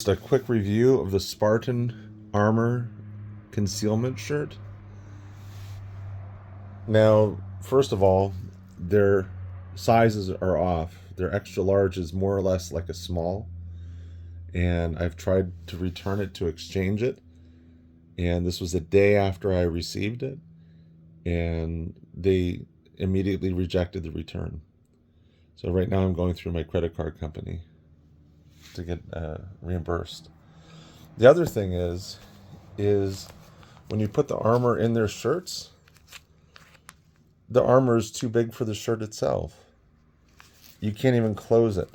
Just a quick review of the Spartan armor concealment shirt. Now, first of all, their sizes are off. Their extra large is more or less like a small, and I've tried to return it to exchange it, and this was a day after I received it, and they immediately rejected the return. So right now I'm going through my credit card company to get reimbursed. The other thing is when you put the armor in their shirts, the armor is too big for the shirt itself. You can't even close it.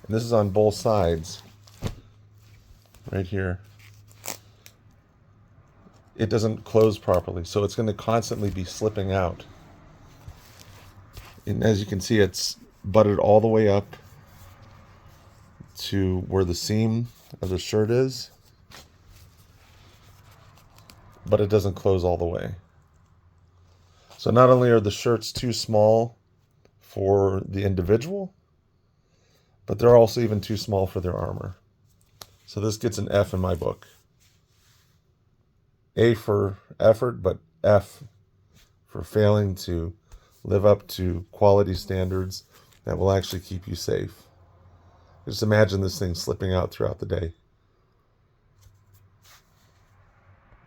And this is on both sides. Right here. It doesn't close properly, so it's going to constantly be slipping out. And as you can see, it's butted all the way up to where the seam of the shirt is, but it doesn't close all the way. So not only are the shirts too small for the individual, but they're also even too small for their armor. So this gets an F in my book. A for effort, but F for failing to live up to quality standards that will actually keep you safe. Just imagine this thing slipping out throughout the day.